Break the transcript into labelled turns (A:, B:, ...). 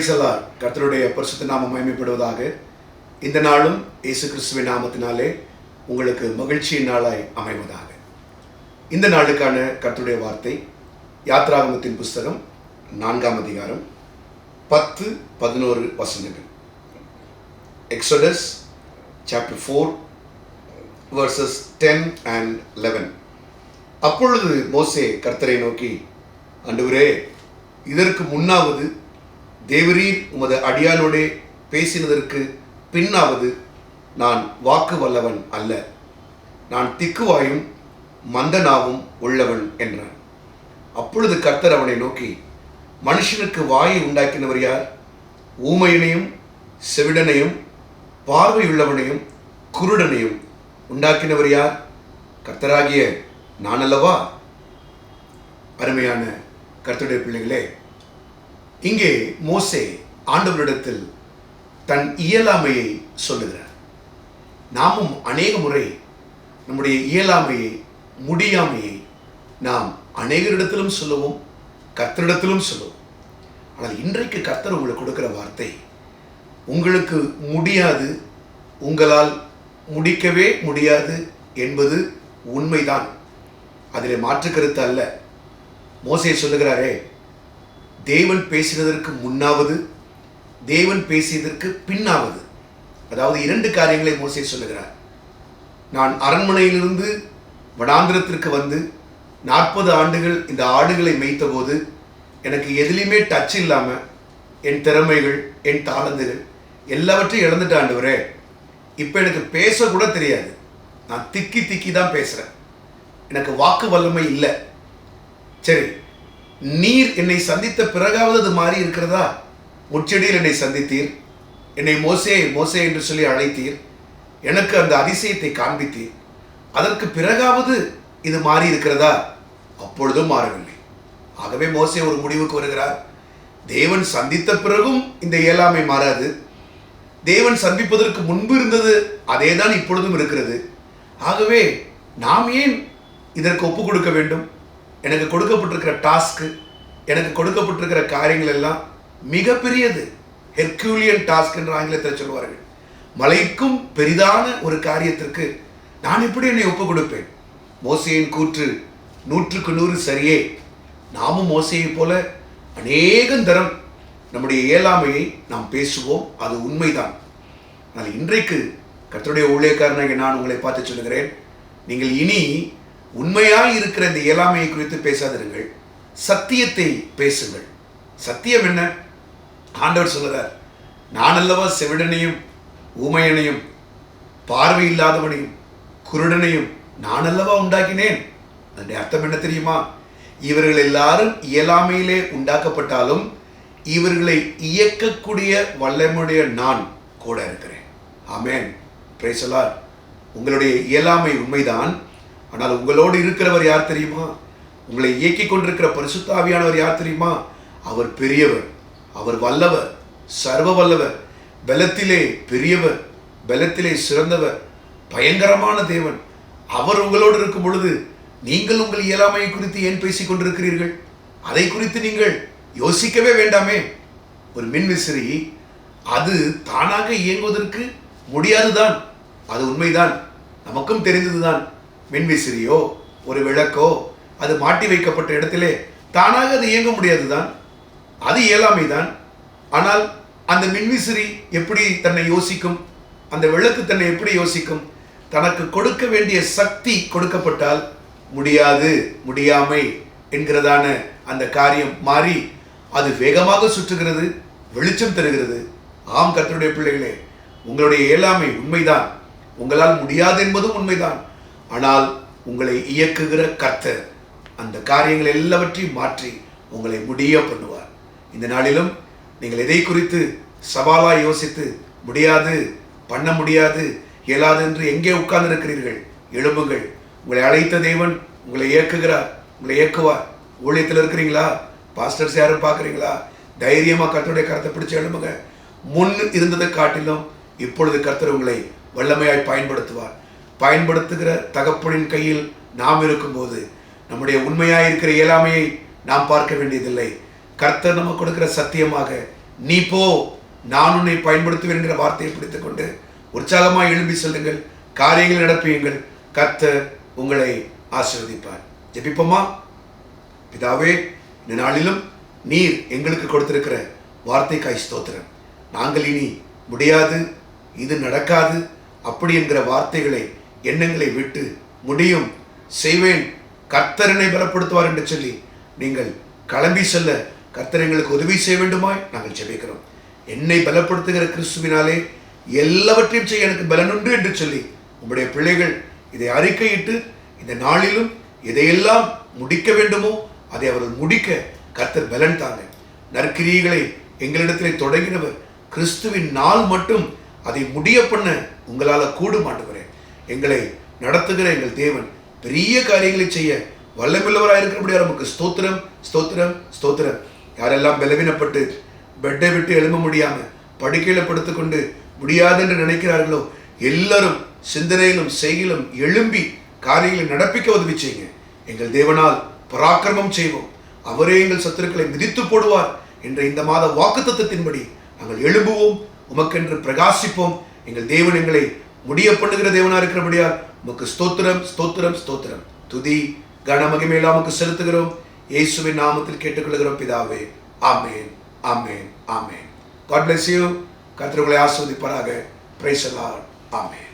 A: Price அல்லாஹ். கர்த்தருடைய பரிசுத்த நாமம் மகிமைப்படுவதாக. இந்த நாளும் இயேசு கிறிஸ்துவின் நாமத்தினாலே உங்களுக்கு மகிழ்ச்சியின் நாளாய் அமைவதாக. இந்த நாளுக்கான கர்த்தருடைய வார்த்தை யாத்ராகமத்தின் புஸ்தகம் 4ஆம் அதிகாரம் 10-11 வசனங்கள். Exodus chapter 4 verses 10 and 11. அப்பொழுது மோசே கர்த்தரை நோக்கி, ஆண்டவரே, இதற்கு முன்னாவது தேவரீர் உமது அடியானோடே பேசினதற்கு பின்னாவது நான் வாக்கு வல்லவன் அல்ல, நான் திக்குவாயும் மந்தனாவும் உள்ளவன் என்றான். அப்பொழுது கர்த்தர் அவனை நோக்கி, மனுஷனுக்கு வாயை உண்டாக்கினவர் யார்? ஊமையனையும் செவிடனையும் பார்வையுள்ளவனையும் குருடனையும் உண்டாக்கினவர் யார்? கர்த்தராகிய நான் அல்லவா? அருமையான கர்த்தருடைய பிள்ளைகளே, இங்கே மோசே ஆண்டவரிடத்தில் தன் இயலாமையை சொல்லுகிறார். நாமும் அநேக முறை நம்முடைய இயலாமையை, முடியாமையை நாம் அநேகரிடத்திலும் சொல்லுவோம், கர்த்தரிடத்திலும் சொல்லுவோம். ஆனால் இன்றைக்கு கர்த்தர் உங்களுக்கு கொடுக்கிற வார்த்தை, உங்களுக்கு முடியாது, உங்களால் முடிக்கவே முடியாது என்பது உண்மைதான், அதில் மாற்று கருத்து அல்ல. மோசே சொல்லுகிறாரே, தேவன் பேசினதற்கு முன்னாவது, தேவன் பேசியதற்கு பின்னாவது, அதாவது 2 காரியங்களை மோசே சொல்லுகிறார். நான் அரண்மனையிலிருந்து வனாந்திரத்திற்கு வந்து 40 ஆண்டுகள் இந்த ஆடுகளை மேய்த்த போது எனக்கு எதிலையுமே டச் இல்லாமல் என் திறமைகள், என் தாளந்துகள் எல்லாவற்றையும் இழந்துட்ட ஆண்டவரே. இப்போ எனக்கு பேசக்கூட தெரியாது, நான் திக்கி திக்கி தான் பேசுகிறேன், எனக்கு வாக்கு வல்லமை இல்லை. சரி, நீர் என்னை சந்தித்த பிறகாவது அது மாறி இருக்கிறதா? முச்செடியில் என்னை சந்தித்தீர், என்னை மோசே மோசே என்று சொல்லி அழைத்தீர், எனக்கு அந்த அதிசயத்தை காண்பித்தீர், அதற்கு பிறகாவது இது மாறி இருக்கிறதா? அப்பொழுதும் மாறவில்லை. ஆகவே மோசே ஒரு முடிவுக்கு வருகிறார். தேவன் சந்தித்த பிறகும் இந்த இயலாமை மாறாது, தேவன் சந்திப்பதற்கு முன்பு இருந்தது அதே தான் இப்பொழுதும் இருக்கிறது. ஆகவே நாம் ஏன் இதற்கு ஒப்பு கொடுக்க வேண்டும்? எனக்கு கொடுக்கப்பட்டிருக்கிற டாஸ்க்கு, எனக்கு கொடுக்கப்பட்டிருக்கிற காரியங்கள் எல்லாம் மிகப்பெரியது. ஹெர்குலியன் டாஸ்க் என்று ஆங்கிலத்தில் சொல்வார்கள். மலைக்கும் பெரிதான ஒரு காரியத்திற்கு நான் எப்படி என்னை ஒப்பு கொடுப்பேன்? மோசேயின் கூற்று 100க்கு 100 சரியே. நாமும் மோசேயை போல அநேகம் தரம் நம்முடைய இயலாமையை நாம் பேசுவோம், அது உண்மைதான். ஆனால் இன்றைக்கு கர்த்தருடைய ஊழியக்காரனாக நான் உங்களை பார்த்து சொல்லுகிறேன், நீங்கள் இனி உண்மையாய் இருக்கிற இந்த இயலாமையை குறித்து பேசாதிருங்கள், சத்தியத்தை பேசுங்கள். சத்தியம் என்ன? ஆண்டவர் சொல்லுகிறார், நான் அல்லவா செவிடனையும் ஊமையனையும் பார்வை இல்லாதவனையும் குருடனையும் நான் அல்லவா உண்டாக்கினேன். அதனுடைய அர்த்தம் என்ன தெரியுமா? இவர்கள் எல்லாரும் இயலாமையிலே உண்டாக்கப்பட்டாலும் இவர்களை இயக்கக்கூடிய வல்லமையுடைய நான் கூட இருக்கிறேன். ஆமென், பிரைஸ் தி லார்ட். உங்களுடைய இயலாமை உண்மைதான், ஆனால் உங்களோடு இருக்கிறவர் யார் தெரியுமா? உங்களை இயக்கி கொண்டிருக்கிற பரிசுத்த ஆவியானவர் யார் தெரியுமா? அவர் பெரியவர், அவர் வல்லவர், சர்வ வல்லவர், பலத்திலே பெரியவர், பலத்திலே சிறந்தவர், பயங்கரமான தேவன். அவர் உங்களோடு இருக்கும் பொழுது நீங்கள் உங்கள் இயலாமையை குறித்து ஏன் பேசிக் கொண்டிருக்கிறீர்கள்? அதை குறித்து நீங்கள் யோசிக்கவே வேண்டாமே. ஒரு மின்விசிறி அது தானாக இயங்குவதற்கு முடியாதுதான், அது உண்மைதான், நமக்கும் தெரிந்ததுதான். மின்விசிறியோ ஒரு விளக்கோ அது மாட்டி வைக்கப்பட்ட இடத்திலே தானாக அது இயங்க முடியாதுதான், அது இயலாமைதான். ஆனால் அந்த மின்விசிறி எப்படி தன்னை யோசிக்கும்? அந்த விளக்கு தன்னை எப்படி யோசிக்கும்? தனக்கு கொடுக்க வேண்டிய சக்தி கொடுக்கப்பட்டால் முடியாது, முடியாமை என்கிறதான அந்த காரியம் மாறி அது வேகமாக சுற்றுகிறது, வெளிச்சம் தருகிறது. ஆம் கர்த்தருடைய பிள்ளைகளே, உங்களுடைய இயலாமை உண்மைதான், உங்களால் முடியாது என்பதும் உண்மைதான். ஆனால் உங்களை இயக்குகிற கர்த்தர் அந்த காரியங்கள் எல்லாவற்றையும் மாற்றி உங்களை முடிய பண்ணுவார். இந்த நாளிலும் நீங்கள் எதை குறித்து சவாலாக யோசித்து முடியாது, பண்ண முடியாது, இயலாது என்று எங்கே உட்கார்ந்து இருக்கிறீர்கள்? எழும்புங்கள். உங்களை அழைத்த தேவன் உங்களை இயக்குகிறார், உங்களை இயக்குவார். ஊழியத்தில் இருக்கிறீங்களா? பாஸ்டர்ஸ் யாரும் பார்க்குறீங்களா? தைரியமாக கர்த்தருடைய கரத்தை பிடிச்சு எழும்புங்க. முன் இருந்ததை காட்டிலும் இப்பொழுது கர்த்தர் உங்களை வல்லமையாய் பயன்படுத்துவார். பயன்படுத்துகிற தகப்பனின் கையில் நாம் இருக்கும்போது நம்முடைய உண்மையாக இருக்கிற இயலாமையை நாம் பார்க்க வேண்டியதில்லை. கர்த்தர் நமக்கு கொடுக்கிற சத்தியமாக நீ போ, நான் உன்னை பயன்படுத்துவேன் என்கிற வார்த்தையை பிடித்துக் கொண்டு உற்சாகமாய் எழும்பி செல்லுங்கள், காரியங்கள் நடப்பியுங்கள். கர்த்தர் உங்களை ஆசீர்வதிப்பார். ஜெபிப்போமா? பிதாவே, இந்த நாளிலும் நீர் எங்களுக்கு கொடுத்திருக்கிற வார்த்தைக்காய் ஸ்தோத்திரம். நாங்கள் இனி முடியாது, இது நடக்காது அப்படி என்கிற வார்த்தைகளை, எண்ணங்களை விட்டு முடியும், செய்வேன், கர்த்தர் என்னை பலப்படுத்துவார் என்று சொல்லி நீங்கள் கிளம்பி செல்ல கர்த்தர் எங்களுக்கு உதவி செய்ய வேண்டுமாய் நாங்கள் ஜெபிக்கிறோம். என்னை பலப்படுத்துகிற கிறிஸ்துவினாலே எல்லாவற்றையும் செய்ய எனக்கு பலனுண்டு என்று சொல்லி உங்களுடைய பிள்ளைகள் இதை அறிக்கையிட்டு இந்த நாளிலும் இதையெல்லாம் முடிக்க வேண்டுமோ அதை அவர்கள் முடிக்க கர்த்தர் பலன் தாங்க. நற்கிரியைகளை எங்களிடத்திலே தொடங்கினவர் கிறிஸ்துவின் நாள் மட்டும் அதை முடிய பண்ண உங்களால் கூடும் ஆண்டவரே. எங்களை நடத்துகிற எங்கள் தேவன் பெரிய காரியங்களை செய்ய வல்லமில்லவராக இருக்கிறபடியா நமக்கு ஸ்தோத்திரம், ஸ்தோத்திரம், ஸ்தோத்திரம். யாரெல்லாம் பலவீனப்பட்டு பெட்டை விட்டு எழும்ப முடியாம படுக்கையில படுத்துக்கொண்டு முடியாது என்று நினைக்கிறார்களோ எல்லாரும் சிந்தனையிலும் செய்கிலும் எழும்பி காரியங்களை நடப்பிக்க உதவி செய்யுங்க. எங்கள் தேவனால் பராக்கிரமம் செய்வோம், அவரே எங்கள் சத்துருக்களை மிதித்து போடுவார் என்ற இந்த மாத வாக்குத்தத்தத்தின்படி நாங்கள் எழும்புவோம், உமக்கென்று பிரகாசிப்போம். எங்கள் தேவன் எங்களை முடிய பண்ணுகிற தேவனா இருக்கிறபடியால் உமக்கு ஸ்தோத்திரம், ஸ்தோத்திரம், ஸ்தோத்திரம். துதி கன மகிமையெல்லாம் உமக்கு செலுத்துகிறோம். இயேசுவின் நாமத்தில் கேட்டுக்கொள்கிறோம் பிதாவே. ஆமென், ஆமென், ஆமென். God bless you. கர்த்தர் உங்களை ஆசீர்வதிப்பாராக. Praise the Lord. ஆமென்.